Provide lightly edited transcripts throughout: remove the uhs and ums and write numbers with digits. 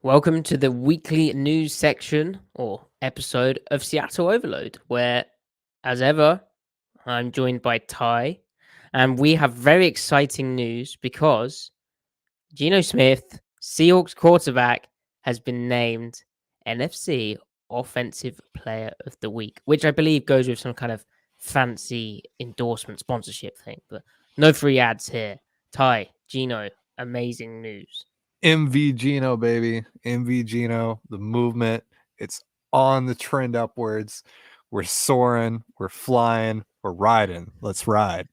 Welcome to the weekly news section or episode of Seattle Overload, where, as ever, I'm joined by Ty, and we have very exciting news because Geno Smith, Seahawks quarterback, has been named NFC Offensive Player of the Week, which I believe goes with some kind of fancy endorsement sponsorship thing, but no free ads here. Ty, Geno, amazing news. MV Gino, baby. MV Gino, the movement. It's on the trend upwards. We're soaring, we're flying, we're riding. Let's ride.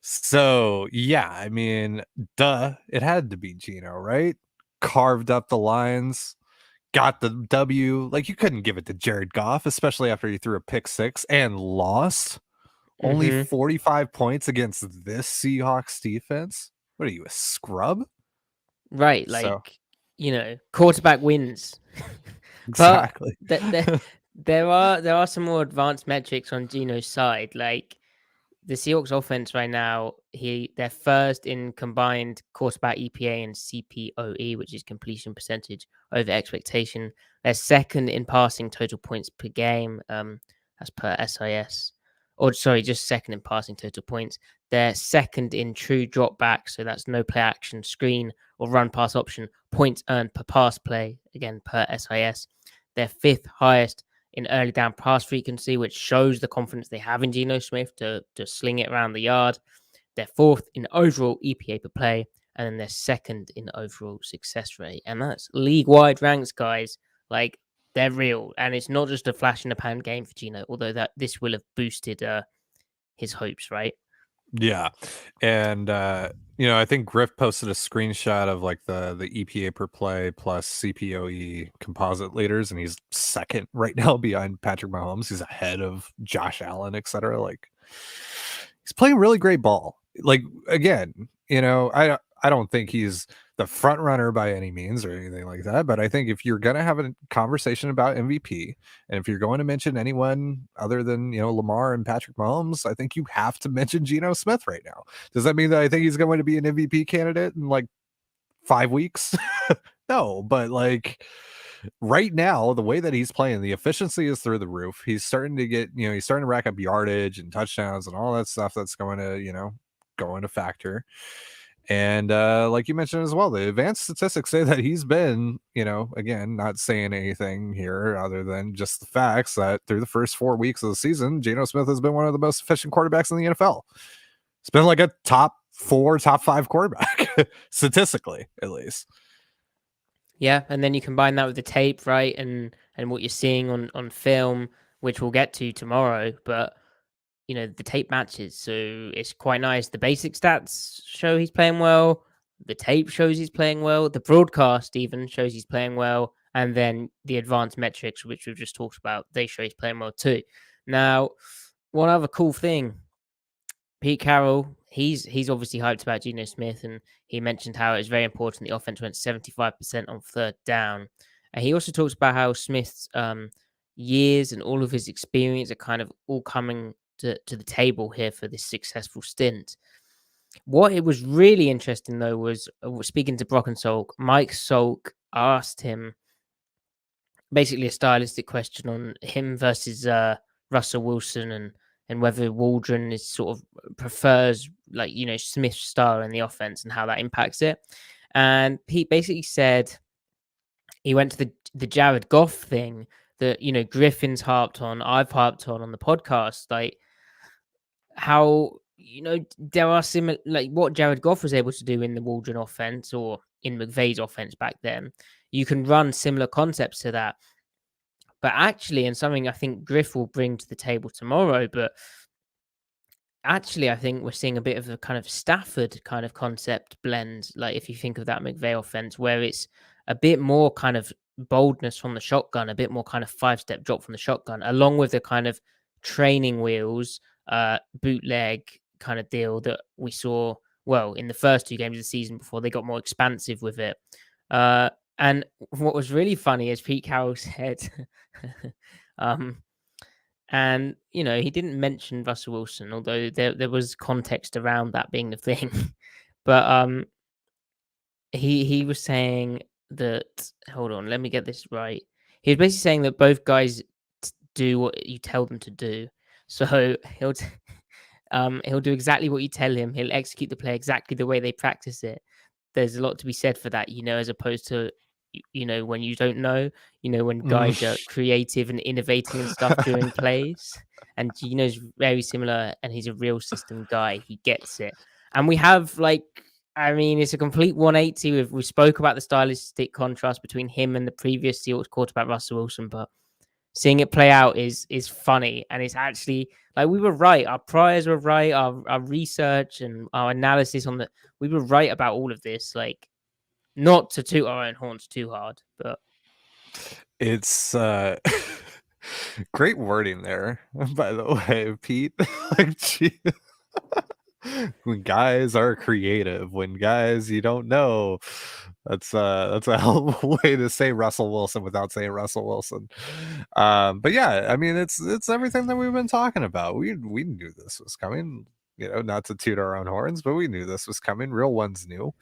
So, yeah, I mean, duh, it had to be Gino, right? Carved up the lines, got the W. Like, you couldn't give it to Jared Goff, especially after he threw a pick six and lost. Only Mm-hmm. 45 points against this Seahawks defense. What are you, a scrub? Right, So, quarterback wins. But exactly. there are some more advanced metrics on Geno's side. Like the Seahawks offense right now, they're first in combined quarterback EPA and CPOE, which is completion percentage over expectation. They're second in passing total points per game, as per SIS. Or sorry, just second in passing total points. They're second in true drop back, so that's no play action, screen, or run pass option, points earned per pass play, again per SIS. They're fifth highest in early down pass frequency, which shows the confidence they have in Geno Smith to sling it around the yard. They're fourth in overall EPA per play, and then they're second in overall success rate. And that's league wide ranks, guys. Like they're real, and it's not just a flash in the pan game for Geno. Although that this will have boosted his hopes, right? Yeah. And I think Griff posted a screenshot of like the EPA per play plus CPOE composite leaders, and he's second right now behind Patrick Mahomes. He's ahead of Josh Allen, etc. Like he's playing really great ball. Like again, I don't think he's the front runner by any means or anything like that. But I think if you're gonna have a conversation about MVP, and if you're going to mention anyone other than Lamar and Patrick Mahomes, I think you have to mention Geno Smith right now. Does that mean that I think he's going to be an MVP candidate in like 5 weeks? No, but like right now, the way that he's playing, the efficiency is through the roof. He's starting to get, he's starting to rack up yardage and touchdowns and all that stuff that's going to, go into factor. And like you mentioned as well, the advanced statistics say that he's been, again, not saying anything here other than just the facts that through the first 4 weeks of the season, Geno Smith has been one of the most efficient quarterbacks in the NFL. It's been like a top 4, top 5 quarterback, statistically, at least. Yeah, and then you combine that with the tape, right, and what you're seeing on film, which we'll get to tomorrow. But the tape matches, so it's quite nice. The basic stats show he's playing well. The tape shows he's playing well. The broadcast even shows he's playing well, and then the advanced metrics, which we've just talked about, they show he's playing well too. Now, one other cool thing, Pete Carroll, he's obviously hyped about Geno Smith, and he mentioned how it was very important the offense went 75% on third down. And he also talks about how Smith's years and all of his experience are kind of all coming to the table here for this successful stint. What it was really interesting though was speaking to Brock and Salk. Mike Salk asked him basically a stylistic question on him versus Russell Wilson and whether Waldron is sort of prefers like Smith's style in the offense and how that impacts it. And Pete basically said he went to the Jared Goff thing that Griffin's harped on, I've harped on the podcast, like how there are similar like what Jared Goff was able to do in the Waldron offense or in McVay's offense back then. You can run similar concepts to that. But actually, and something I think Griff will bring to the table tomorrow, but actually, I think we're seeing a bit of a kind of Stafford kind of concept blend. Like if you think of that McVay offense, where it's a bit more kind of boldness from the shotgun, a bit more kind of 5-step drop from the shotgun, along with the kind of training wheels, bootleg kind of deal that we saw, well, in the first 2 games of the season before they got more expansive with it. And what was really funny is Pete Carroll said, and he didn't mention Russell Wilson, although there was context around that being the thing. But he was saying that, hold on, let me get this right. He was basically saying that both guys do what you tell them to do. So he'll do exactly what you tell him. He'll execute the play exactly the way they practice it. There's a lot to be said for that, as opposed to when you don't know, when Mm. guys are creative and innovating and stuff during plays. And Gino's very similar, and he's a real system guy. He gets it. And we have it's a complete 180. We spoke about the stylistic contrast between him and the previous Seahawks quarterback Russell Wilson, but seeing it play out is funny, and it's actually like we were right. Our priors were right. Our research and our analysis we were right about all of this. Like, not to toot our own horns too hard, but It's great wording there, by the way, Pete. Like, gee, when guys are creative, when guys you don't know, that's a hell of a way to say Russell Wilson without saying Russell Wilson. But yeah, I mean, it's everything that we've been talking about. We knew this was coming. Not to toot our own horns, but we knew this was coming. Real ones knew.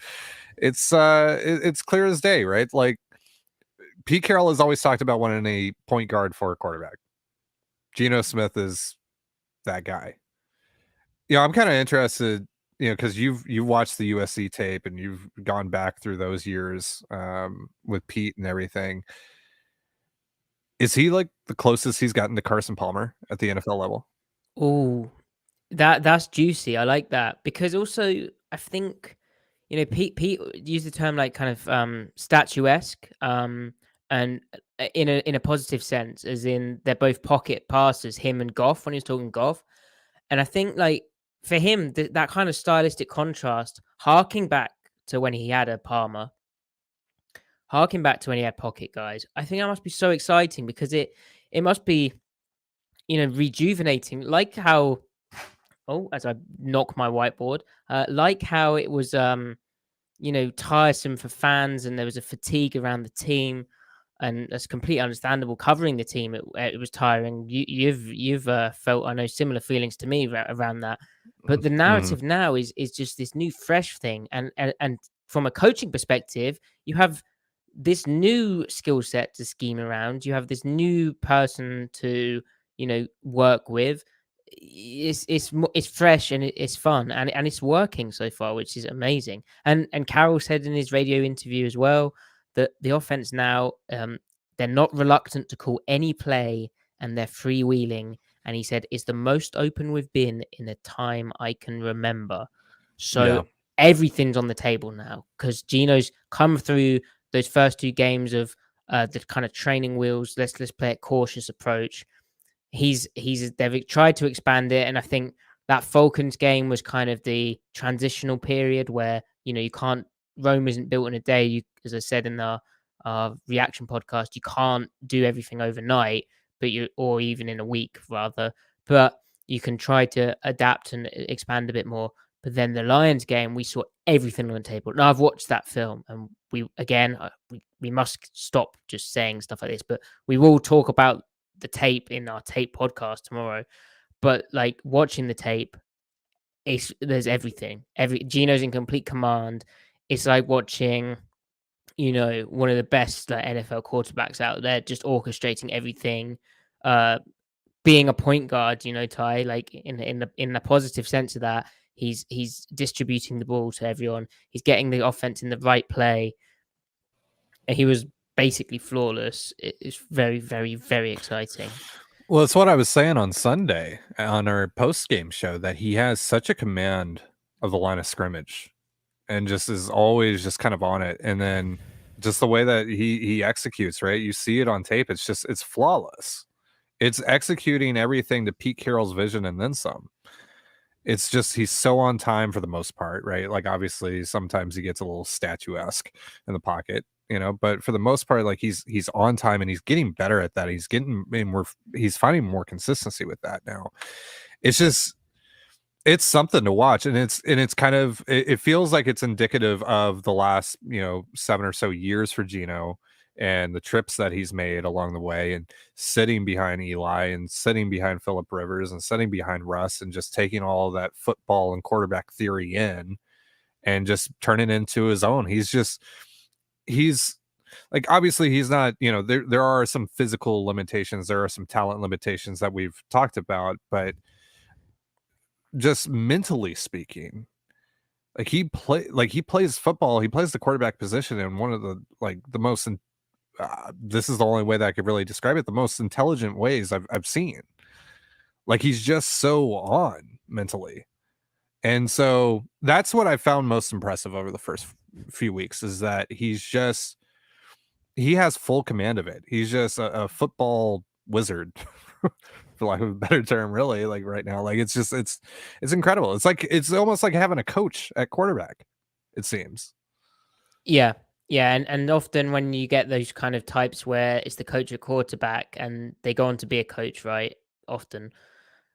It's clear as day, right? Like, Pete Carroll has always talked about wanting a point guard for a quarterback. Geno Smith is that guy. I'm kind of interested, because you've watched the USC tape and you've gone back through those years with Pete and everything. Is he like the closest he's gotten to Carson Palmer at the NFL level? oh, that's juicy. I like that because also I think Pete used the term like kind of statuesque, and in a positive sense, as in they're both pocket passers, him and Goff when he was talking Goff. And I think, like, for him, that kind of stylistic contrast, harking back to when he had a Palmer, harking back to when he had pocket guys, I think that must be so exciting because it must be, rejuvenating. Like how, as I knock my whiteboard, like how it was, tiresome for fans and there was a fatigue around the team. And that's completely understandable. Covering the team, it was tiring. You've felt, I know, similar feelings to me around that. But the Mm. narrative now is just this new, fresh thing. And from a coaching perspective, you have this new skill set to scheme around. You have this new person to work with. It's fresh and it's fun and it's working so far, which is amazing. And Carroll said in his radio interview as well that the offense now, they're not reluctant to call any play and they're freewheeling. And he said, it's the most open we've been in a time I can remember. So Yeah. everything's on the table now because Gino's come through those first two games of the kind of training wheels. Let's play a cautious approach. They've tried to expand it, and I think that Falcons game was kind of the transitional period where you can't. Rome isn't built in a day. As I said in the reaction podcast, you can't do everything overnight, or even in a week rather. But you can try to adapt and expand a bit more. But then the Lions game, we saw everything on the table. Now I've watched that film, and we must stop just saying stuff like this, but we will talk about the tape in our tape podcast tomorrow. But like watching the tape, there's everything. Gino's in complete command. It's like watching, one of the best NFL quarterbacks out there, just orchestrating everything. Being a point guard, Ty, like in the positive sense of that, he's distributing the ball to everyone. He's getting the offense in the right play. And he was basically flawless. It's very, very, very exciting. Well, it's what I was saying on Sunday on our post game show that he has such a command of the line of scrimmage and just is always just kind of on it. And then just the way that he executes, right? You see it on tape. It's flawless. It's executing everything to Pete Carroll's vision and then some. It's just he's so on time for the most part, right? Like, obviously sometimes he gets a little statuesque in the pocket, but for the most part, like, he's on time and he's getting better at that. He's finding more consistency with that now. It's just it's something to watch, and it's kind of it feels like it's indicative of the last 7 or so years for Geno and the trips that he's made along the way, and sitting behind Eli and sitting behind Phillip Rivers and sitting behind Russ, and just taking all of that football and quarterback theory in and just turning it into his own. He's like obviously he's not, there are some physical limitations, there are some talent limitations that we've talked about, but just mentally speaking, he plays football, he plays the quarterback position in one of the the most this is the only way that I could really describe it, the most intelligent ways I've seen. Like he's just so on mentally. And so that's what I found most impressive over the first few weeks is that he has full command of it. He's just a football wizard, for lack of a better term, really. Like right now, like it's incredible. It's almost like having a coach at quarterback. It seems. Yeah. Yeah, and often when you get those kind of types where it's the coach or quarterback and they go on to be a coach, right? Often.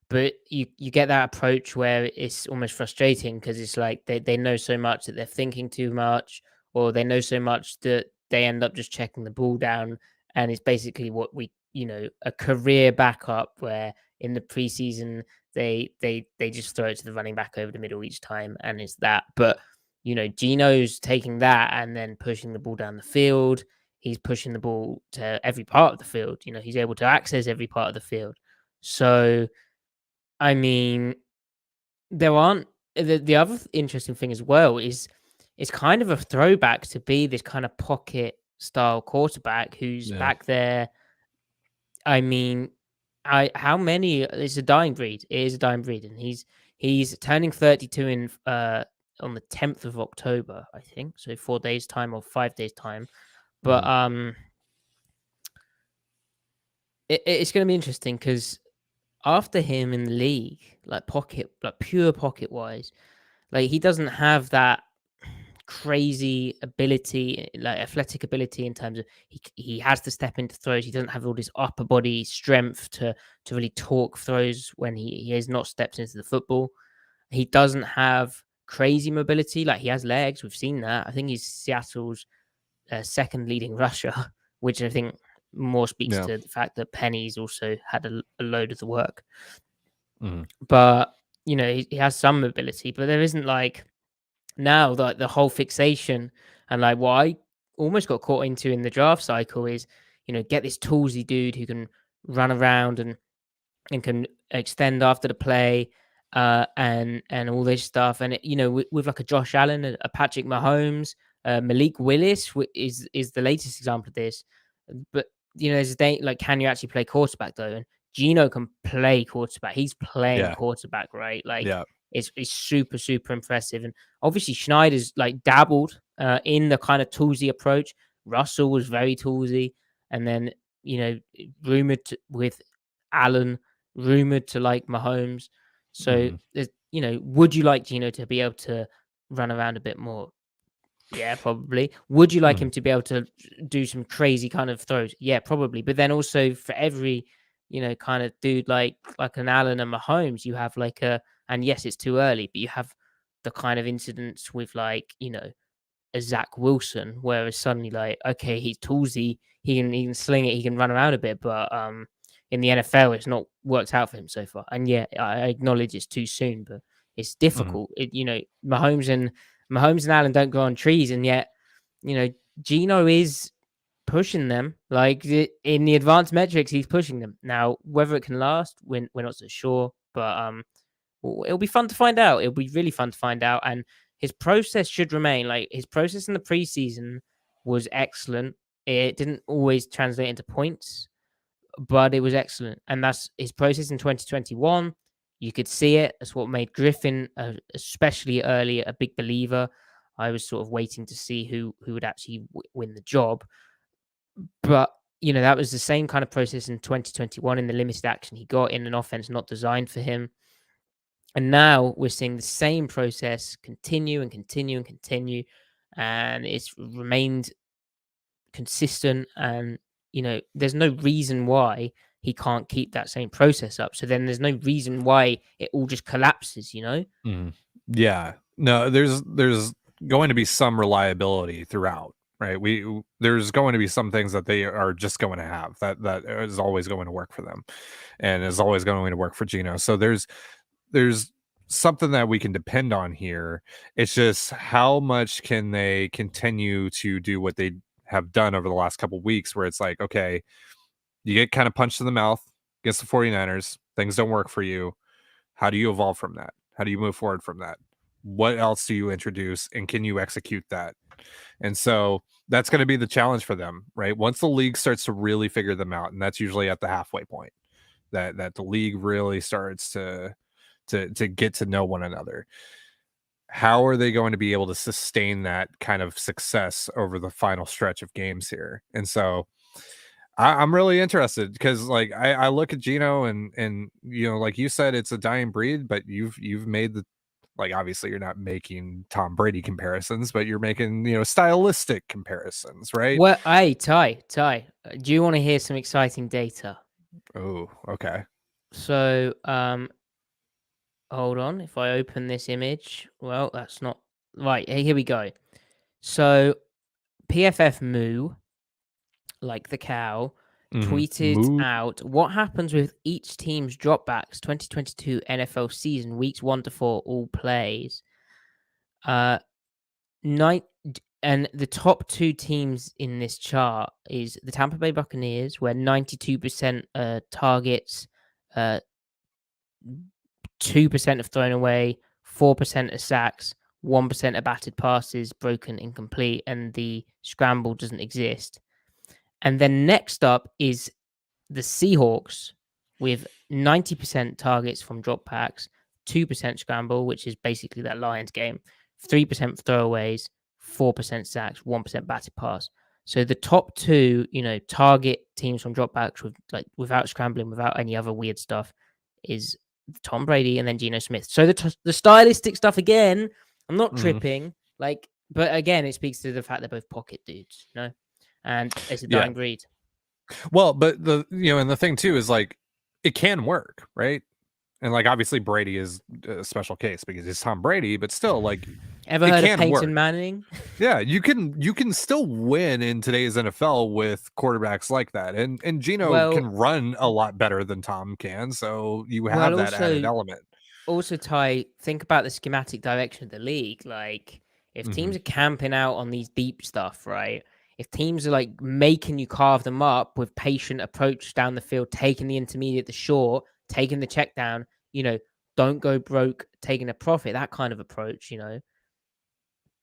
But you get that approach where it's almost frustrating because it's like they know so much that they're thinking too much, or they know so much that they end up just checking the ball down, and it's basically what a career backup where in the preseason they just throw it to the running back over the middle each time, and it's that. But Gino's taking that and then pushing the ball down the field. He's pushing the ball to every part of the field. He's able to access every part of the field. So I mean, there aren't the other interesting thing as well is it's kind of a throwback to be this kind of pocket style quarterback who's Yeah. back there. I mean, I how many? It's a dying breed. It is a dying breed, and he's turning 32 in on the 10th of October, I think. So 4 days time or 5 days time. But Mhm. it's going to be interesting because after him in the league, like pure pocket wise, like he doesn't have that crazy ability, like athletic ability in terms of he has to step into throws. He doesn't have all this upper body strength to really talk throws when he has not stepped into the football. He doesn't have crazy mobility, like he has legs. We've seen that. I think he's Seattle's second leading rusher, which I think more speaks Yeah. to the fact that Penny's also had a load of the work. Mhm. But he has some mobility, but there isn't like now the whole fixation and like what I almost got caught into in the draft cycle is get this toolsy dude who can run around and can extend after the play, and all this stuff. And with like a Josh Allen, a Patrick Mahomes, Malik Willis is the latest example of this. But there's a day like, can you actually play quarterback though? And Gino can play quarterback. He's playing Yeah. quarterback, right? Like Yeah. it's super super impressive. And obviously Schneider's like dabbled in the kind of toolsy approach. Russell was very toolsy, and then rumored with Allen, rumored to like Mahomes. So Mhm. there's, would you like Gino to be able to run around a bit more? Yeah, probably. Would you like him Mhm. to be able to do some crazy kind of throws? Yeah, probably. But then also for every, kind of dude like an Allen and Mahomes, you have like and yes, it's too early, but you have the kind of incidents with like, a Zach Wilson, whereas suddenly like, okay, he's toolsy, he can sling it, he can run around a bit, but in the NFL, it's not worked out for him so far. And yeah, I acknowledge it's too soon, but it's Mhm. difficult. Mahomes and Allen don't grow on trees, and yet you know Gino is pushing them. Like in the advanced metrics, he's pushing them. Now, whether it can last, we're not so sure, but it'll be fun to find out. It'll be really fun to find out, and his process should remain. Like his process in the preseason was excellent. It didn't always translate into points, but it was excellent. And that's his process in 2021. You could see it. That's what made Griffin, especially early, a big believer. I was sort of waiting to see who would actually win the job, but that was the same kind of process in 2021 in the limited action he got in an offense not designed for him. And now we're seeing the same process continue and continue and continue, and it's remained consistent. And there's no reason why he can't keep that same process up. So then there's no reason why it all just collapses. Mhm. Yeah. No, there's going to be some reliability throughout, right? There's going to be some things that they are just going to have that is always going to work for them and is always going to work for Gino. So there's something that we can depend on here. It's just how much can they continue to do what they have done over the last couple of weeks, where it's like, okay, you get kind of punched in the mouth against the 49ers, things don't work for you. How do you evolve from that? How do you move forward from that? What else do you introduce, and can you execute that? And so that's going to be the challenge for them, right? Once the league starts to really figure them out, and that's usually at the halfway point, that the league really starts to get to know one another. How are they going to be able to sustain that kind of success over the final stretch of games here? And so I'm really interested, because like I look at Geno, and like you said, it's a dying breed, but you've made the, like, obviously you're not making Tom Brady comparisons, but you're making, stylistic comparisons, right? Well, hey, Ty, do you want to hear some exciting data? Oh, okay. So, hold on. If I open this image, well, that's not right. Here we go. So, PFF Moo, like the cow, tweeted Moo. out what happens with each team's dropbacks 2022 NFL season, weeks 1 to 4, all plays. Night and the top two teams in this chart is the Tampa Bay Buccaneers, where 92% targets, 2% of thrown away, 4% of sacks, 1% of batted passes, broken, incomplete, and the scramble doesn't exist. And then next up is the Seahawks with 90% targets from dropbacks, 2% scramble, which is basically that Lions game, 3% throwaways, 4% sacks, 1% batted pass. So the top two, target teams from dropbacks without scrambling, without any other weird stuff, is Tom Brady and then Geno Smith. So the stylistic stuff again, I'm not tripping, but again, it speaks to the fact they're both pocket dudes, and it's a Yeah. dying breed. Well, but and the thing too is, like, it can work, right? And like, obviously Brady is a special case because he's Tom Brady, but still, like, Ever it heard of can Peyton work. Manning? Yeah, you can still win in today's NFL with quarterbacks like that, and Geno can run a lot better than Tom can, so you have that added element. Also, Ty, think about the schematic direction of the league. Like, if teams are camping out on these deep stuff, right? If teams are like making you carve them up with patient approach down the field, taking the intermediate, the short, taking the check down, don't go broke, taking a profit, that kind of approach,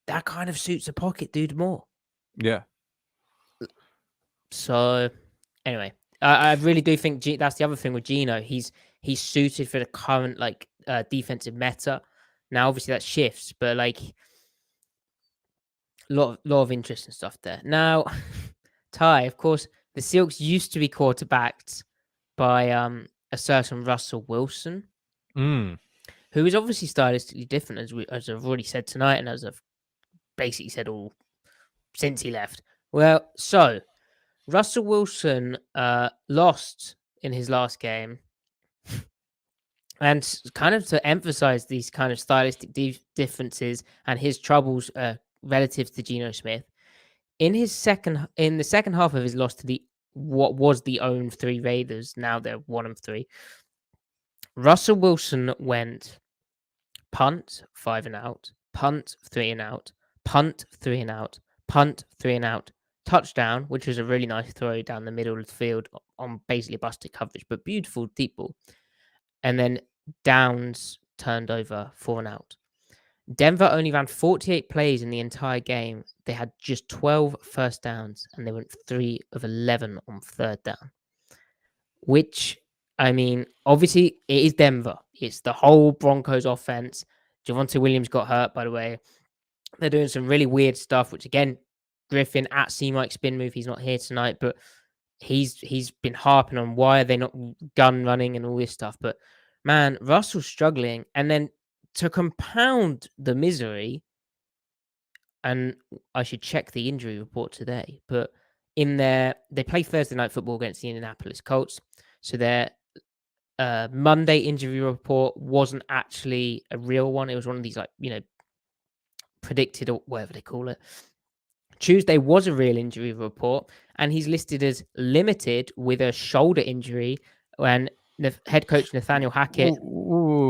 that kind of suits a pocket dude more. Yeah. So, anyway, I really do think that's the other thing with Geno. He's suited for the current defensive meta. Now, obviously, that shifts, but like lot of interesting stuff there. Now, Ty, of course, the Seahawks used to be quarterbacked by a certain Russell Wilson, who is obviously stylistically different, as I've already said tonight, and as I've basically said all since he left. Well, so Russell Wilson lost in his last game. And kind of to emphasize these kind of stylistic differences and his troubles relative to Geno Smith, in the second half of his loss to what was the 0-3 Raiders, now they're 1-3. Russell Wilson went punt 5 and out, punt 3 and out, punt 3 and out, punt 3 and out, touchdown, which was a really nice throw down the middle of the field on basically a busted coverage, but beautiful deep ball. And then downs turned over 4 and out. Denver only ran 48 plays in the entire game. They had just 12 first downs, and they went 3 of 11 on third down. Which, I mean, obviously, it is Denver. It's the whole Broncos offense. Javonte Williams got hurt, by the way. They're doing some really weird stuff, which, again, Griffin at C-Mike Spin Move. He's not here tonight, but he's been harping on why are they not gun running and all this stuff. But, man, Russell's struggling. And then to compound the misery, and I should check the injury report today, but they play Thursday night football against the Indianapolis Colts. So their Monday injury report wasn't actually a real one. It was one of these predicted or whatever they call it. Tuesday was a real injury report, and he's listed as limited with a shoulder injury. When the head coach Nathaniel Hackett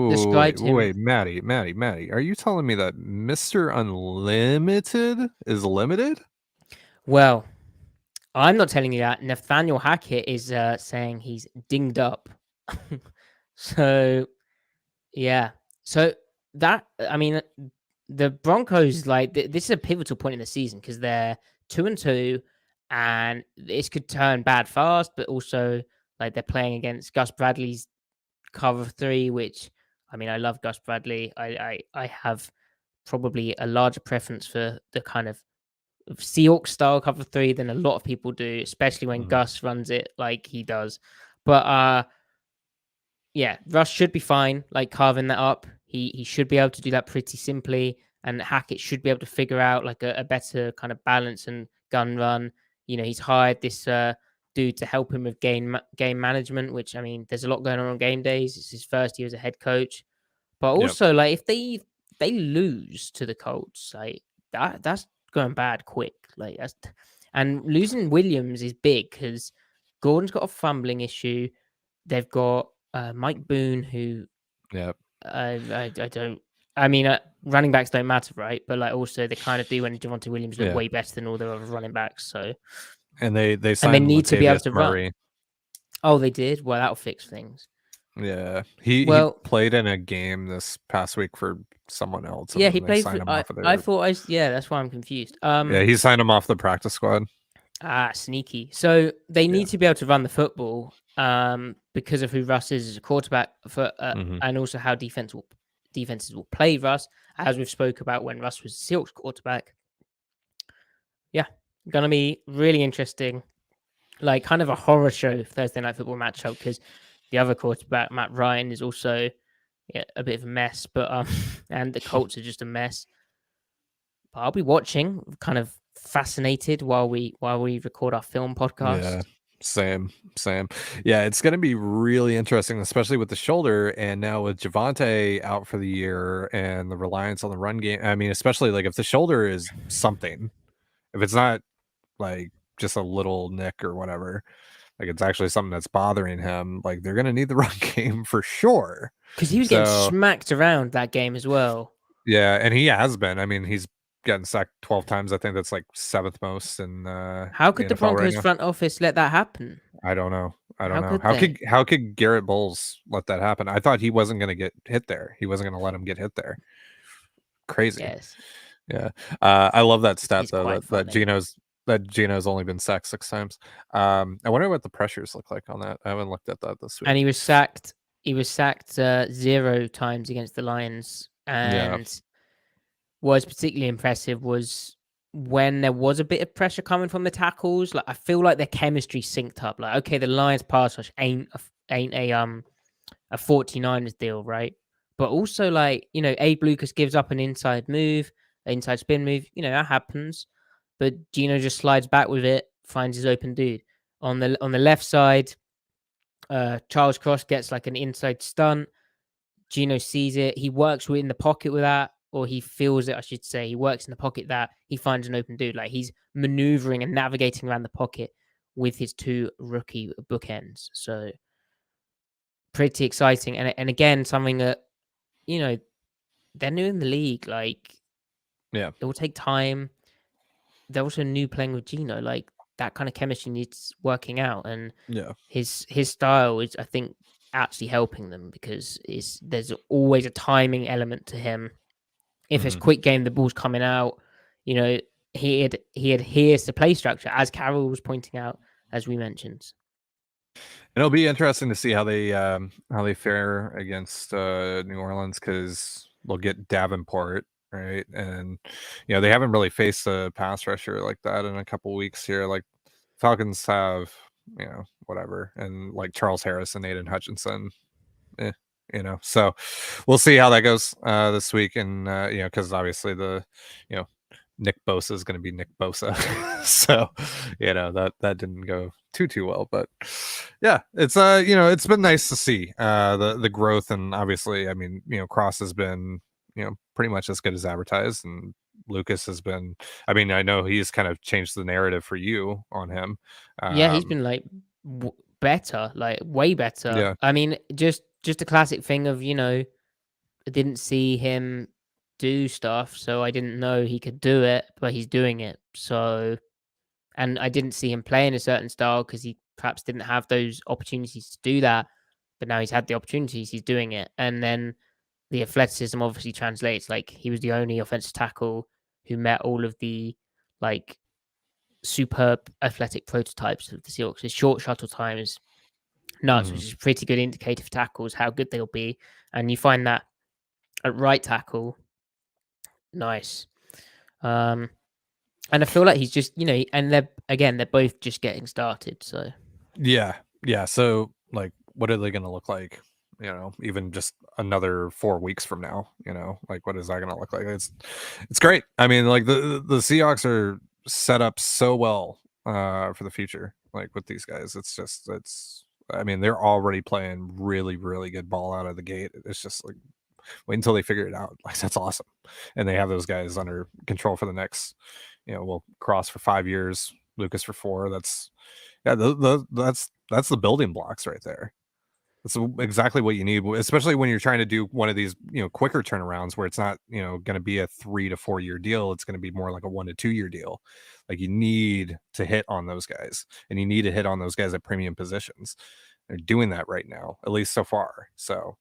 described him. Wait, Maddie, are you telling me that Mr. Unlimited is limited? Well, I'm not telling you that. Nathaniel Hackett is saying he's dinged up. So yeah. So that I mean, the Broncos like this is a pivotal point in the season because they're 2-2, and this could turn bad fast. But also, like they're playing against Gus Bradley's cover three, which I mean, I love Gus Bradley. I have probably a larger preference for the kind of Seahawks style cover three than a lot of people do, especially when Mhm. Gus runs it like he does. But yeah, Russ should be fine, like carving that up. He should be able to do that pretty simply, and Hackett should be able to figure out like a better kind of balance and gun run. You know, he's hired this dude to help him with game management, which I mean, there's a lot going on game days. It's his first year as a head coach, but Yep. also like if they lose to the Colts, like that's going bad quick. Like that's and losing Williams is big because Gordon's got a fumbling issue. They've got Mike Boone, who Yep. I don't. I mean, running backs don't matter, right? But like also they kind of do when Javonte Williams look Yeah. way better than all their other running backs. So And they and they signed need to be able Latavius to run. Murray. Oh, they did. Well, that'll fix things. Yeah. He Well, played in a game this past week for someone else, and yeah, he then they played for. signed him off of I their. thought yeah, that's why I'm confused. Yeah, he signed him off the practice squad. Sneaky. So they Yeah. need to be able to run the football because of who Russ is as a quarterback for Hmm. and also how defenses will play Russ, as we've spoke about when Russ was the Seahawks quarterback. Yeah, gonna be really interesting. Like kind of a horror show Thursday night football matchup because the other quarterback Matt Ryan is also a bit of a mess, but and the Colts are just a mess. But I'll be watching, kind of fascinated while we record our film Yeah. podcast. Same. Yeah, it's going to be really interesting, especially with the shoulder, and now with Javante out for the year and the reliance on the run game. I mean, especially like if the shoulder is something, if it's not like just a little nick or whatever, like it's actually something that's bothering him, like they're going to need the run game for sure. Because he was getting So smacked around that game as well. yeah, and he has been. I mean, he's gotten sacked 12 times. I think that's like seventh most in How the could the NFL right Broncos now. front office let that happen? I don't know. I don't How know. could they? How could Garrett Bowles let that happen? I thought he wasn't going to get hit there. He wasn't going to let him get hit there. Crazy. Yes, Yeah. I love that stat it's though quite that funny. Gino's only been sacked 6 times. I wonder what the pressures look like on that. I haven't looked at that this And week. he was sacked. He was sacked 0 times against the Lions. Yeah. And what was particularly impressive was when there was a bit of pressure coming from the tackles. Like I feel like their chemistry synced up. Like okay, the Lions pass rush ain't a 49ers deal, right? But also like Abe Lucas gives up an inside move, an inside spin move. That happens. But Gino just slides back with it, finds his open dude on the left side. Charles Cross gets like an inside stunt. Gino sees it. He works within the pocket with that, or he feels it, I should say. He works in the pocket that he finds an open dude. Like he's maneuvering and navigating around the pocket with his two rookie bookends. So pretty exciting. And again, something that, you know, they're new in the league. Like Yeah. it will take time. They're also new playing with Gino. Like that kind of chemistry needs working out. And Yeah. his style is, I think, actually helping them because there's always a timing element to him. If it's Mhm. quick game, the ball's coming out. You know, he adheres to play structure, as Carroll was pointing out, as we mentioned. It'll be interesting to see how they fare against New Orleans because they'll get Davenport, right? And they haven't really faced a pass rusher like that in a couple weeks here. Like Falcons have, whatever, and like Charles Harris and Aiden Hutchinson. eh, so we'll see how that goes this week, and because obviously the you know Nick Bosa is going to be Nick Bosa. So that didn't go too well, but yeah, it's it's been nice to see the growth, and obviously I mean Cross has been pretty much as good as advertised, and Lucas has been, I mean, I know he's kind of changed the narrative for you on him. Yeah, he's um been like better, like way better. yeah. I mean, just a classic thing of I didn't see him do stuff, so I didn't know he could do it, but he's doing it. So and I didn't see him play in a certain style because he perhaps didn't have those opportunities to do that. But now he's had the opportunities, he's doing it. And then the athleticism obviously translates. Like, he was the only offensive tackle who met all of the like superb athletic prototypes of the Seahawks. His short shuttle time is nuts, Mhm. which is a pretty good indicator for tackles how good they'll be. And you find that at right tackle, nice. Um, and I feel like he's just, and they're both just getting started. So Yeah. Yeah. So, like, what are they going to look like? Even just another 4 weeks from now. Like, what is that going to look like? It's great. I mean, like the Seahawks are set up so well for the future. Like with these guys, it's. I mean, they're already playing really, really good ball out of the gate. It's just like wait until they figure it out. Like that's awesome, and they have those guys under control for the next. We'll cross for 5 years, Lucas for 4. That's yeah, that's the building blocks right there. That's exactly what you need, especially when you're trying to do one of these, quicker turnarounds where it's not, going to be a 3 to 4 year deal. It's going to be more like a 1 to 2 year deal. Like you need to hit on those guys, and you need to hit on those guys at premium positions. They're doing that right now, at least so far. So,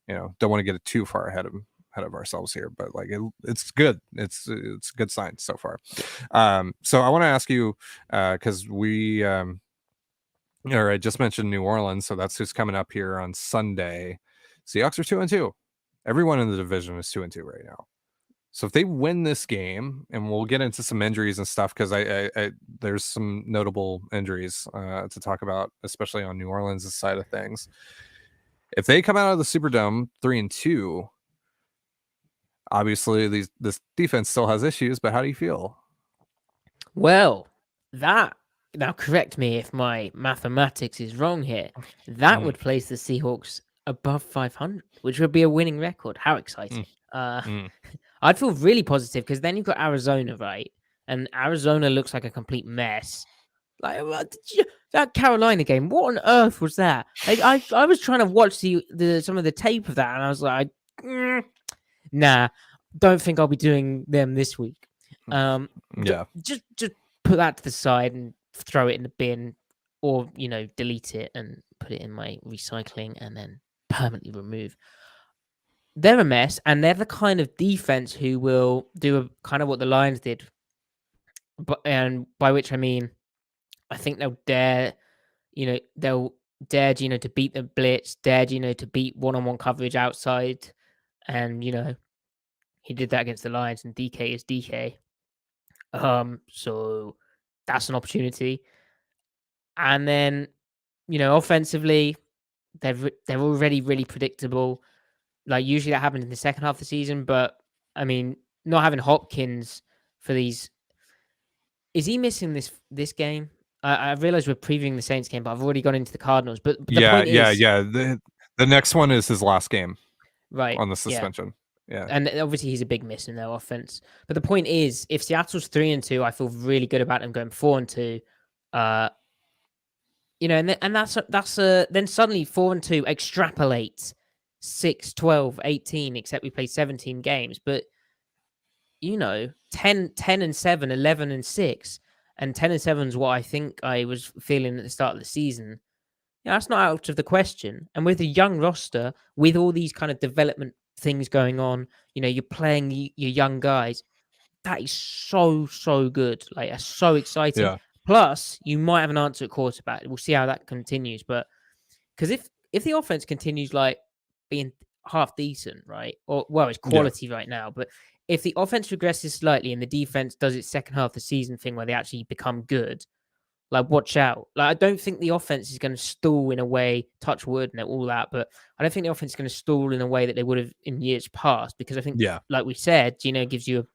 don't want to get it too far ahead of ourselves here, but like it's good. It's a good sign so far. So I want to ask you because I just mentioned New Orleans, so that's who's coming up here on Sunday. Seahawks are 2-2. Everyone in the division is 2-2 right now. So if they win this game, and we'll get into some injuries and stuff because I there's some notable injuries to talk about, especially on New Orleans' side of things. If they come out of the Superdome 3-2, obviously this defense still has issues. But how do you feel? well, that now correct me if my mathematics is wrong here. That Mm, would place the Seahawks above 500, which would be a winning record. How mm, exciting! mm. I'd feel really positive because then you've got Arizona, right? And Arizona looks like a complete mess. Like that Carolina game, what on earth was that? Like I was trying to watch the some of the tape of that, and I was like, nah, don't think I'll be doing them this week. Yeah, Just put that to the side and throw it in the bin, or delete it and put it in my recycling, and then permanently remove. They're a mess, and they're the kind of defense who will do kind of what the Lions did, but and by which I mean, I think they'll dare Gino to beat the blitz, dare Gino to beat one-on-one coverage outside, and he did that against the Lions, and DK is DK. So that's an opportunity. And then, offensively, they're already really predictable. Like usually that happens in the second half of the season, but I mean, not having Hopkins for these, is he missing this game? I realize we're previewing the Saints game, but I've already gone into the Cardinals. But the yeah, point yeah, is, yeah. The next one is his last game right? on the Yeah, suspension. Yeah, and obviously he's a big miss in their offense. But the point is, if Seattle's 3-2, I feel really good about them going 4-2. Uh, and then suddenly 4-2 extrapolate 6, 12, 18. Except we played 17 games, but 10-7, 11-6, and 10-7 is what I think I was feeling at the start of the season. Yeah, that's not out of the question. And with a young roster, with all these kind of development things going on, you're playing your young guys. That is so, so good. Like, that's so exciting. yeah, Plus, you might have an answer at quarterback. We'll see how that continues. But because if the offense continues like being half decent, right? Or well, it's yeah, quality right now, but if the offense regresses slightly and the defense does its second half of the season thing where they actually become good, like watch out. Like I don't think the offense is going to stall in a way, touch wood and all that, but I don't think the offense is going to stall in a way that they would have in years past because I think, yeah, like we said, Gino gives you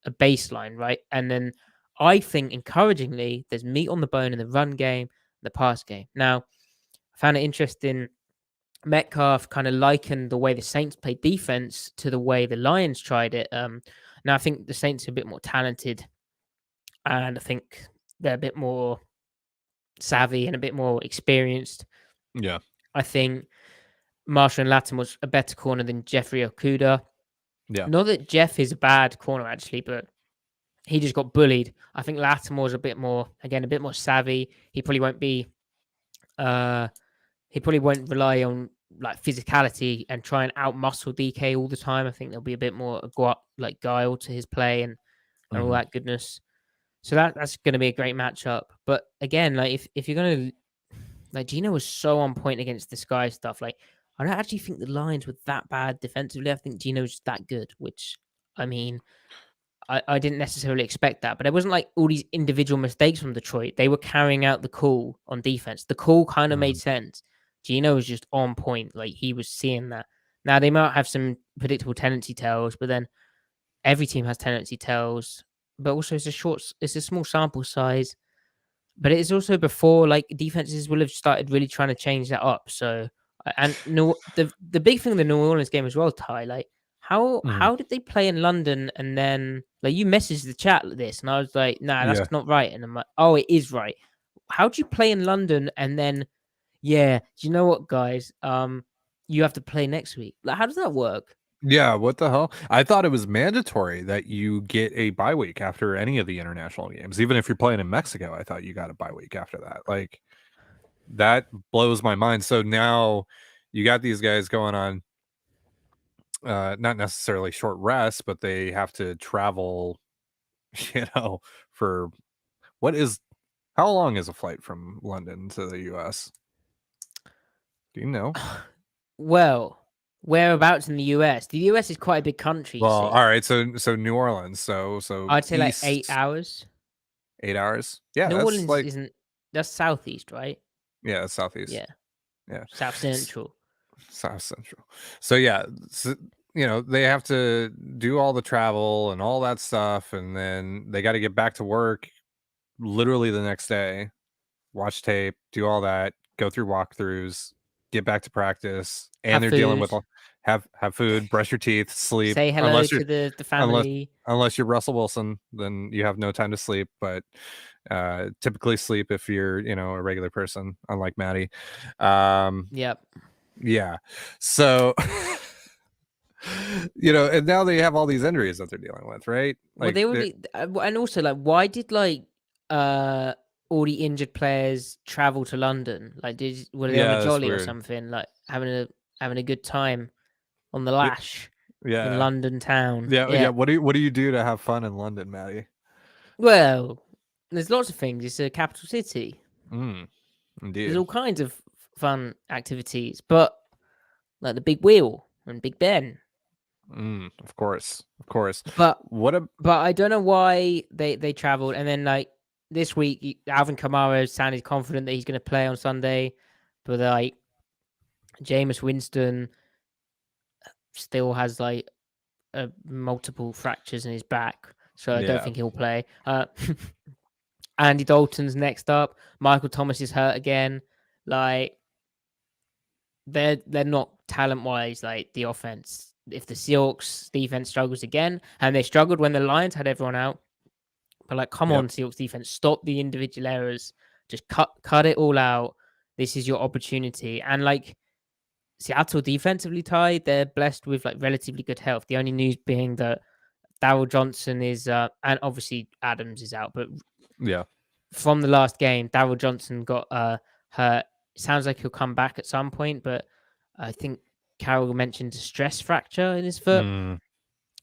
a baseline, right? And then I think encouragingly, there's meat on the bone in the run game, the pass game. Now, I found it interesting. Metcalf kind of likened the way the Saints played defense to the way the Lions tried it. Now I think the Saints are a bit more talented, and I think they're a bit more savvy and a bit more experienced. yeah, I think Marshall and Latten was a better corner than Jeffrey Okuda. yeah, Not that Jeff is a bad corner actually, but he just got bullied. I think Lattimore's a bit more, again, a bit more savvy. He probably won't be, uh, he probably won't rely on like physicality and try and outmuscle DK all the time. I think there'll be a bit more like guile to his play and all Mhm. that goodness. So that's going to be a great matchup. But again, like if you're going to, like, Gino was so on point against the Sky stuff. Like, I don't actually think the Lions were that bad defensively. I think Gino's that good, which, I mean, I didn't necessarily expect that, but it wasn't like all these individual mistakes from Detroit. They were carrying out the call on defense. The call kind of made Mhm. sense. Gino was just on point. Like, he was seeing that. Now, they might have some predictable tendency tells, but then every team has tendency tells. But also, it's a small sample size. But it is also before like defenses will have started really trying to change that up. So and no, the big thing in the New Orleans game as well, Ty, like Mhm. how did they play in London and then like you messaged the chat like this and I was like, nah, that's Yeah. not right. And I'm like, oh, it is right. How do you play in London and then yeah, do you know what, guys? You have to play next week. Like, how does that work? Yeah, what the hell? I thought it was mandatory that you get a bye week after any of the international games. Even if you're playing in Mexico, I thought you got a bye week after that. Like, that blows my mind. So now you got these guys going on not necessarily short rest, but they have to travel, for what is how long is a flight from London to the US? Do you know? Well, whereabouts in the US? The US is quite a big country, you Well, see. all right, so New Orleans, so I'd say like 8 east hours. 8 hours. Yeah, New that's Orleans like isn't that's southeast, right? yeah, southeast. Yeah, Yeah. South Central. South Central. So yeah, they have to do all the travel and all that stuff, and then they got to get back to work literally the next day, watch tape, do all that, go through walkthroughs, get back to practice, and Have they're dealing with food. have food, brush your teeth, sleep. Say hello to the Unless family. unless you're Russell Wilson, then you have no time to sleep. But typically sleep if you're a regular person, unlike Maddie. Um, Yep. yeah, so. And now they have all these injuries that they're dealing with, right? Well, Like, they already, and also like, why did like uh all the injured players travel to London? Like, were they on a yeah, that's jolly or weird. something? Like having a good time on the Y- lash in Yeah, London town? yeah. Yeah. What do you do to have fun in London, Maddie? Well, there's lots of things. It's a capital city. Mm, There's indeed. all kinds of fun activities, but like the Big Wheel and Big Ben. Of course, of course. But What a but I don't know why they traveled. And then like this week, Alvin Kamara sounded confident that he's going to play on Sunday, but like Jameis Winston still has like multiple fractures in his back, so I don't yeah, think he'll play. Andy Dalton's next up. Michael Thomas is hurt again. Like they're not talent wise like the offense. If the Seahawks defense struggles again, and they struggled when the Lions had everyone out, but like, come yep, on, Seahawks defense, stop the individual errors, just cut it all out. This is your opportunity, and like Seattle defensively tied, they're blessed with like relatively good health. The only news being that Darryl Johnson is, and obviously Adams is out, but yeah, from the last game, Darryl Johnson got hurt. Sounds like he'll come back at some point, but I think Carroll mentioned a stress fracture in his foot. mm,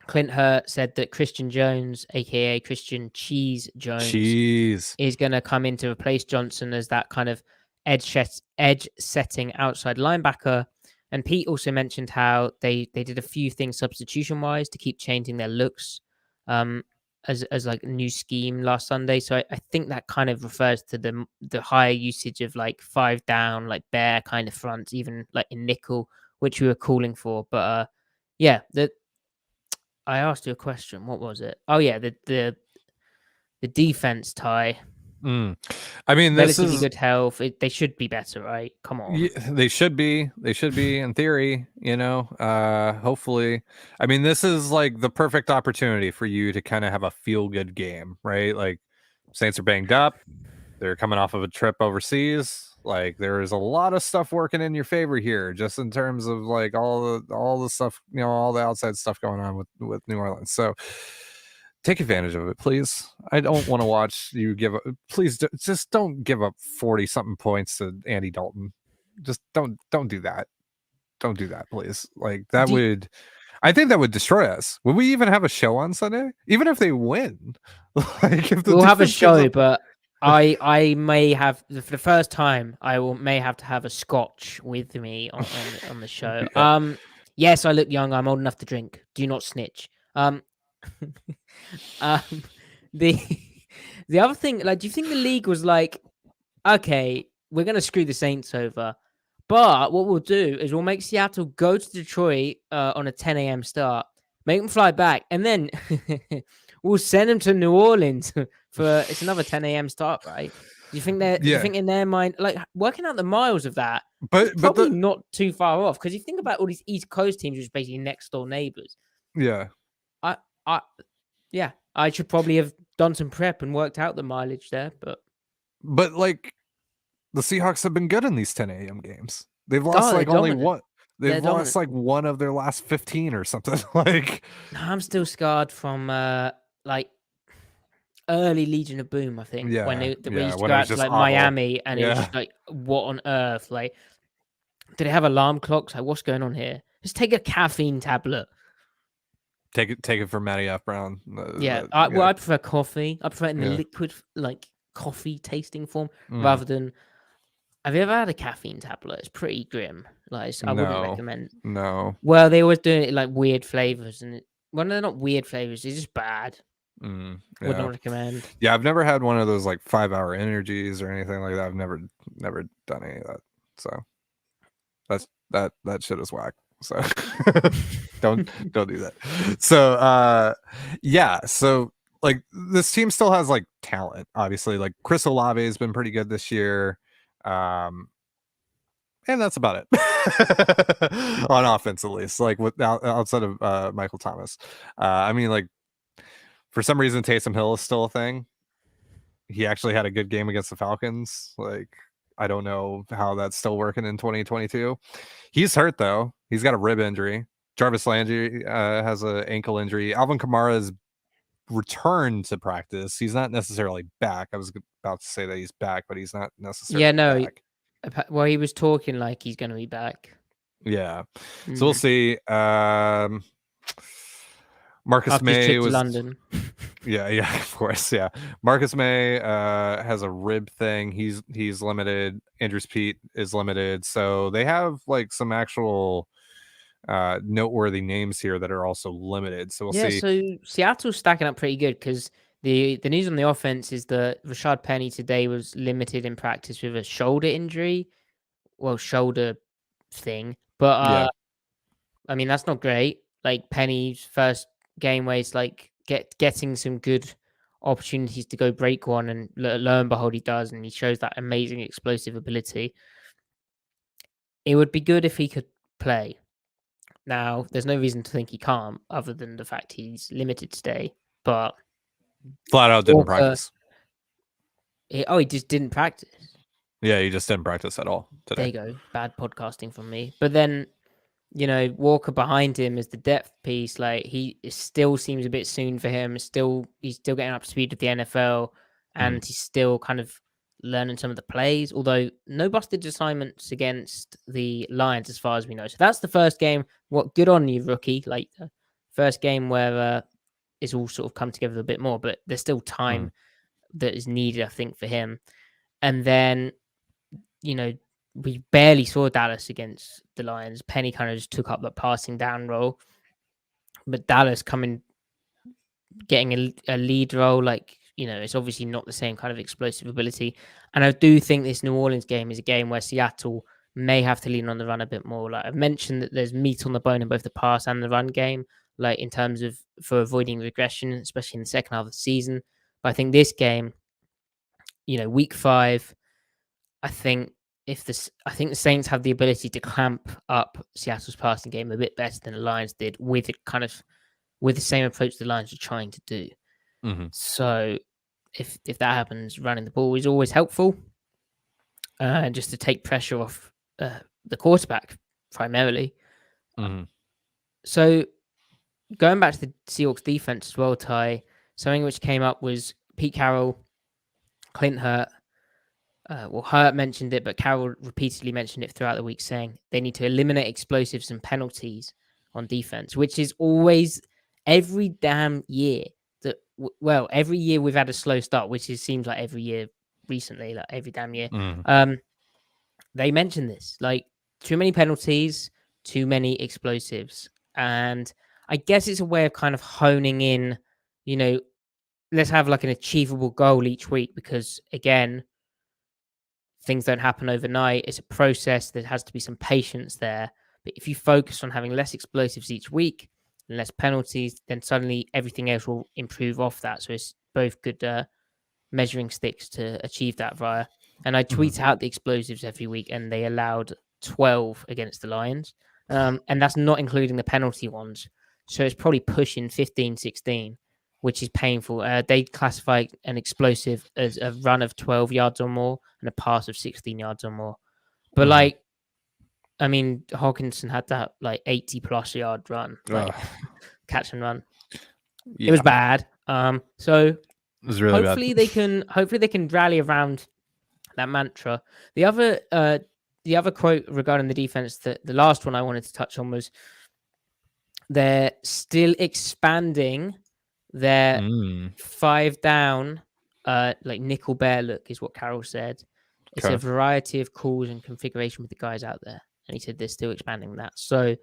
Clint Hurt said that Christian Jones, aka Christian Cheese Jones, cheese. is going to come in to replace Johnson as that kind of edge setting outside linebacker. And Pete also mentioned how they did a few things substitution wise to keep changing their looks um, as like a new scheme last Sunday. So I think that kind of refers to the higher usage of like 5 down, like bear kind of fronts, even like in nickel, which we were calling for. But yeah, I asked you a question. What was it? Oh yeah, the defense, Ty. Mm. I mean, this Relatively is good health. They should be better, right? Come on. they should be. They should be in theory, hopefully. I mean, this is like the perfect opportunity for you to kind of have a feel good game, right? Like, Saints are banged up. They're coming off of a trip overseas. Like, there is a lot of stuff working in your favor here, just in terms of like all the stuff, all the outside stuff going on with New Orleans. So Take advantage of it, please. I don't want to watch you give up. Please just don't give up 40 something points to Andy Dalton. Just don't do that. Don't do that, please. Like that Do you- would, I think that would destroy us. Would we even have a show on Sunday? Even if they win, like if the we'll have a defense gives show, up, but I may have for the first time may have to have a scotch with me on the show. yeah, Yes, I look young. I'm old enough to drink. Do not snitch. Um, the the other thing, like, do you think the league was like, okay, we're gonna screw the Saints over, but what we'll do is we'll make Seattle go to Detroit on a 10 a.m. start, make them fly back, and then we'll send them to New Orleans for it's another 10 a.m. start, right? Do you think that? Do you yeah. think in their mind, like working out the miles of that, is But probably the not too far off? Because you think about all these East Coast teams, which are basically next door neighbors. yeah, I, I, yeah, I should probably have done some prep and worked out the mileage there, but like the Seahawks have been good in these 10 a.m. games. They've lost they're like only dominant. one. They've They're lost dominant. like one of their last 15 or something. Like, I'm still scarred from like early Legion of Boom. I think when yeah, we yeah. used to When go it was out to just like awful. Miami, and it was Yeah. just like, what on earth? Like, do they have alarm clocks? Like, what's going on here? Just take a caffeine tablet. Take it from Matty F. Brown. Yeah, Yeah, I prefer coffee. I prefer it in the yeah. liquid, like coffee tasting form, Mm. rather than. Have you ever had a caffeine tablet? It's pretty grim. Like, I wouldn't No, recommend. no. Well, they always do it like weird flavors, and well, they're not weird flavors. They're just bad. Would Yeah, not recommend. yeah. I've never had one of those like 5-hour energies or anything like that. I've never done any of that. So that shit is whack. So don't do that. So yeah. So like this team still has like talent. Obviously, like Chris Olave has been pretty good this year. Um, and that's about it on offense, at least. Like outside of Michael Thomas. I mean, like for some reason, Taysom Hill is still a thing. He actually had a good game against the Falcons. Like, I don't know how that's still working in 2022. He's hurt though. He's got a rib injury. Jarvis Landry has an ankle injury. Alvin Kamara's returned to practice. He's not necessarily back. I was about to say that he's back, but he's not Yeah, necessarily no. back. Well, he was talking like he's going to be back. Yeah. So we'll see. Marcus After his May trip to was London. yeah, of course, yeah. Marcus May has a rib thing. He's limited. Andrews Pete is limited. So they have like some actual noteworthy names here that are also limited. So we'll Yeah, see. so Seattle's stacking up pretty good because the news on the offense is that Rashad Penny today was limited in practice with a shoulder injury. Well, shoulder thing. But Yeah. I mean, that's not great. Like Penny's first game where he's like getting some good opportunities to go break one, and lo and behold, he does, and he shows that amazing explosive ability. It would be good if he could play. Now, there's no reason to think he can't, other than the fact he's limited today. But Flat out didn't Walker, practice. he just didn't practice. Yeah, he just didn't practice at all There today. you go. Bad podcasting from me. But then, Walker behind him is the depth piece. Like it still seems a bit soon for him. He's still getting up to speed with the NFL, and he's still kind of learning some of the plays. Although no busted assignments against the Lions, as far as we know. So that's the first game. What good on you, rookie? Like first game where it's all sort of come together a bit more. But there's still time that is needed, I think, for him. And then we barely saw Dallas against the Lions. Penny kind of just took up that passing down role, but Dallas getting a lead role, like it's obviously not the same kind of explosive ability. And I do think this New Orleans game is a game where Seattle may have to lean on the run a bit more. Like I've mentioned that there's meat on the bone in both the pass and the run game, like in terms of for avoiding regression, especially in the second half of the season. But I think this game, week 5, I think the Saints have the ability to clamp up Seattle's passing game a bit better than the Lions did with the same approach the Lions are trying to do. So if that happens, running the ball is always helpful, just to take pressure off the quarterback primarily. So going back to the Seahawks defense as well, Ty. something which came up was Pete Carroll, Clint Hurt. Hurt mentioned it, but Carroll repeatedly mentioned it throughout the week, saying they need to eliminate explosives and penalties on defense, which is always every damn year. Every year we've had a slow start, which seems like every year recently, like every damn year. They mentioned this, like too many penalties, too many explosives, and I guess it's a way of kind of honing in. Let's have like an achievable goal each week because again, things don't happen overnight. It's a process. There has to be some patience there. But if you focus on having less explosives each week and less penalties, then suddenly everything else will improve off that. So it's both good measuring sticks to achieve that via. And I tweet out the explosives every week, and they allowed 12 against the Lions. And that's not including the penalty ones. So it's probably pushing 15, 16, which is painful. They classify an explosive as a run of 12 yards or more and a pass of 16 yards or more. But Hawkinson had that like 80 plus yard run, like catch and run. Yeah. It was bad. So it was really hopefully bad. Hopefully they can rally around that mantra. The other quote regarding the defense, the last one I wanted to touch on was they're still expanding their 5 down, like nickel bear look is what Carroll said. It's a variety of calls and configuration with the guys out there. And he said they're still expanding that. So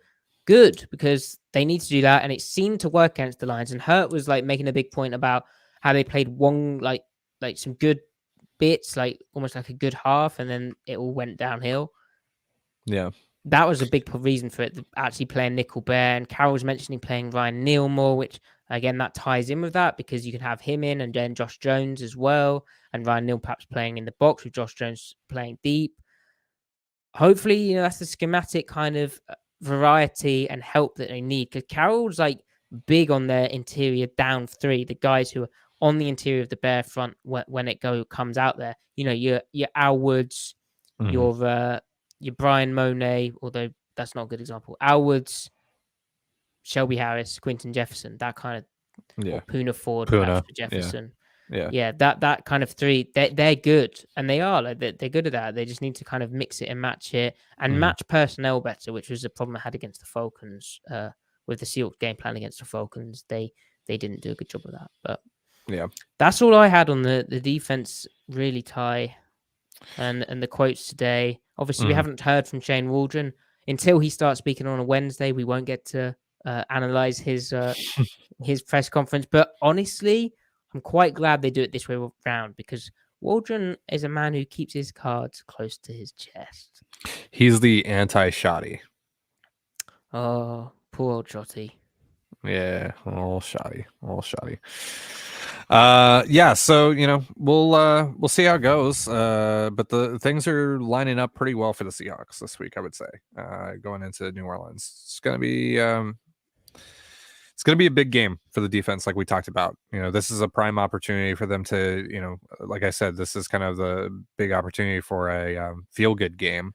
good, because they need to do that. And it seemed to work against the Lions. And Hurt was like making a big point about how they played one, like some good bits, like almost like a good half. And then it all went downhill. Yeah. That was a big reason for it, actually playing nickel bear. And Carroll was mentioning playing Ryan Neal more, which again, that ties in with that because you can have him in and then Josh Jones as well. And Ryan Neal perhaps playing in the box with Josh Jones playing deep. Hopefully, that's the schematic kind of variety and help that they need. Because Carroll's like big on their interior down three, the guys who are on the interior of the bear front when it comes out there. Your Al Woods, your Brian Monet, although that's not a good example. Al Woods, Shelby Harris, Quinton Jefferson, that kind of, or Puna Ford, perhaps for Jefferson. Yeah, that kind of three, they're good, and they are like they're good at that. They just need to kind of mix it and match it, and match personnel better, which was a problem I had against the Falcons with the Seahawks game plan against the Falcons. They didn't do a good job of that, but that's all I had on the defense, really, Ty, and the quotes today. Obviously, we haven't heard from Shane Waldron until he starts speaking on a Wednesday. We won't get to analyze his press conference, but honestly, I'm quite glad they do it this way round because Waldron is a man who keeps his cards close to his chest. He's the anti-Shoddy. Oh, poor old Shotty. Yeah, all shoddy. Yeah, so we'll see how it goes. But the things are lining up pretty well for the Seahawks this week, I would say. Going into New Orleans, it's gonna be a big game for the defense, like we talked about. This is a prime opportunity for them to, like I said, this is kind of the big opportunity for a feel-good game.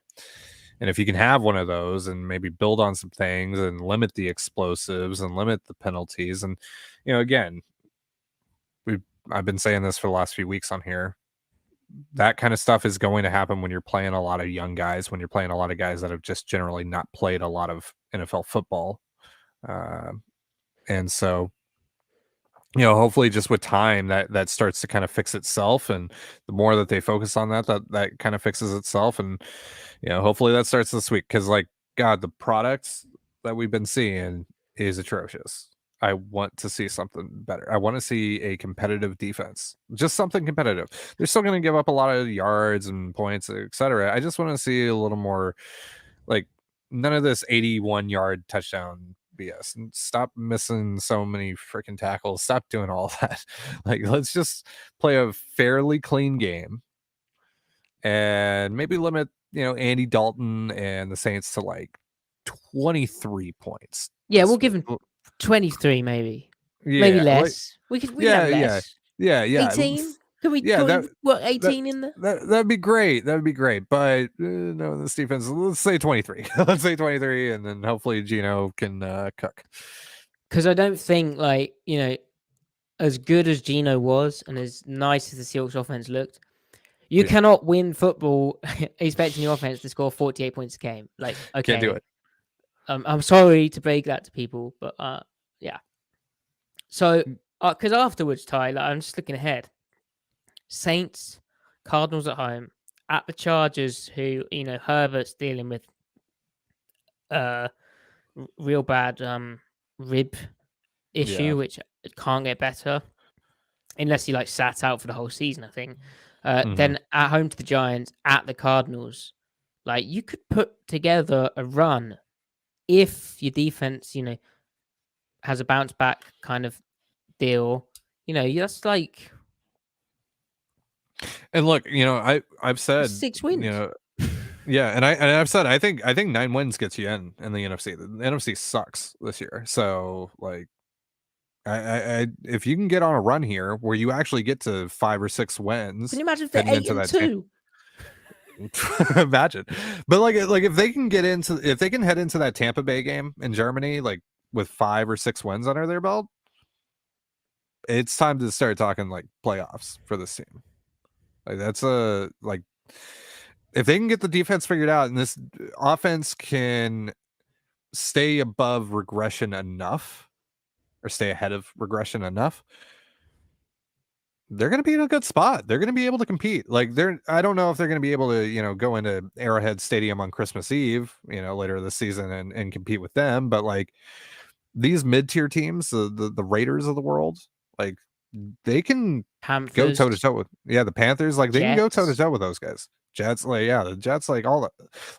And if you can have one of those and maybe build on some things and limit the explosives and limit the penalties, and again, I've been saying this for the last few weeks on here. That kind of stuff is going to happen when you're playing a lot of young guys, when you're playing a lot of guys that have just generally not played a lot of NFL football. And so, hopefully just with time that starts to kind of fix itself. And the more that they focus on that kind of fixes itself. And, hopefully that starts this week. Cause like, God, the products that we've been seeing is atrocious. I want to see something better. I want to see a competitive defense, just something competitive. They're still going to give up a lot of yards and points, etc. I just want to see a little more, like, none of this 81-yard touchdown BS, and stop missing so many freaking tackles. Stop doing all that. Like, let's just play a fairly clean game and maybe limit, Andy Dalton and the Saints to like 23 points. Yeah, we'll give him 23, maybe. Yeah, maybe less. We can have less. Yeah. 18? Can we 18 in there? That'd be great. But no, this defense, let's say 23. Let's say 23, and then hopefully Gino can cook. Because I don't think, as good as Geno was and as nice as the Seahawks offense looked, you Yeah, cannot win football expecting your offense to score 48 points a game. Like, can't do okay, it. I'm sorry to break that to people, but yeah. So, because afterwards, Ty, like, I'm just looking ahead. Saints, Cardinals at home, at the Chargers, who Herbert's dealing with uh real bad rib Yeah. issue, which can't get better unless he like sat out for the whole season. I think. Hmm. Then at home to the Giants, at the Cardinals, like you could put together a run if your defense, has a bounce back kind of deal. That's like And look, I've that's said, 6 wins. yeah, and I've said I think 9 wins gets you in the NFC. The NFC sucks this year, so like if you can get on a run here where you actually get to 5 or 6 Can wins you imagine if they're heading eight into and that two? imagine, but like if they can head into that Tampa Bay game in Germany like with 5 or 6 wins under their belt, it's time to start talking like playoffs for this team. Like that's a like if they can get the defense figured out and this offense can stay above regression enough or stay ahead of regression enough, they're going to be in a good spot. They're going to be able to compete. Like I don't know if they're going to be able to, go into Arrowhead Stadium on Christmas Eve, later this season and compete with them. But like these mid-tier teams, the Raiders of the world, like they can go toe to Panthers, toe with, yeah, the Panthers, like they can go toe to Jets. toe with those guys. Jets, like, yeah, the Jets, like all that,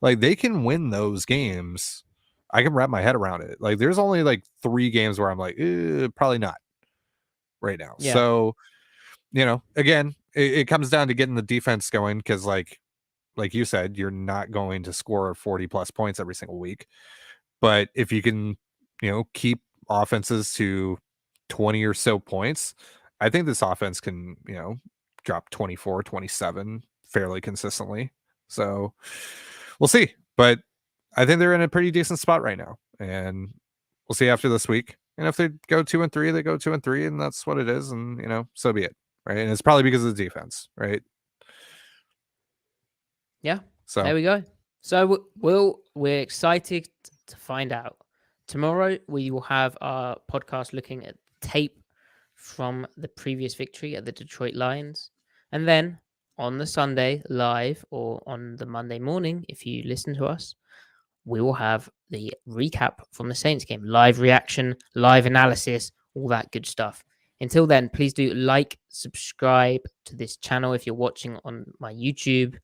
like they can win those games. I can wrap my head around it. Like there's only like 3 games where I'm like, probably not right now. Yeah, So, again, it comes down to getting the defense going because, like you said, you're not going to score 40 plus points every single week. But if you can, keep offenses to 20 or so points, I think this offense can, drop 24, 27 fairly consistently. So we'll see. But I think they're in a pretty decent spot right now. And we'll see after this week. And if they go 2-3, they go 2-3, and that's what it is. And, so be it. Right. And it's probably because of the defense. Right. yeah. So, There we go. So we're excited to find out. Tomorrow we will have our podcast looking at tape from the previous victory at the Detroit Lions, and then on the Sunday live or on the Monday morning, if you listen to us, we will have the recap from the Saints game, live reaction, live analysis, all that good stuff. Until then, please do like, subscribe to this channel if you're watching on my YouTube,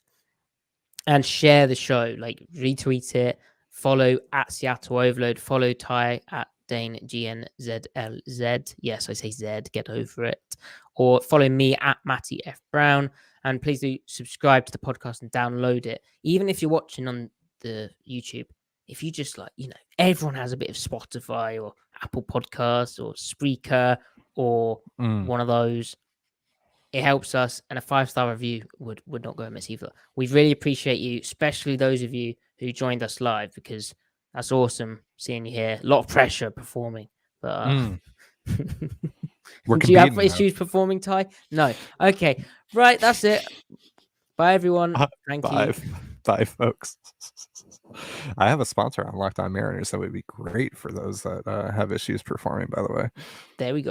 and share the show. Like retweet it, follow at Seattle Overload, follow Ty at Dane GNZLZ. Yes, I say Z, get over it. Or follow me at Matty F. Brown. And please do subscribe to the podcast and download it. Even if you're watching on the YouTube, if you just like, everyone has a bit of Spotify or Apple Podcasts or Spreaker or one of those. It helps us, and a 5-star review would not go amiss either. We really appreciate you, especially those of you who joined us live, because that's awesome seeing you here. A lot of pressure performing, but we're do you have competing now. issues performing, Ty? No. Okay, right. That's it. Bye, everyone. Thank you. Bye, folks. I have a sponsor on Locked On Mariners that would be great for those that have issues performing, by the way. There we go.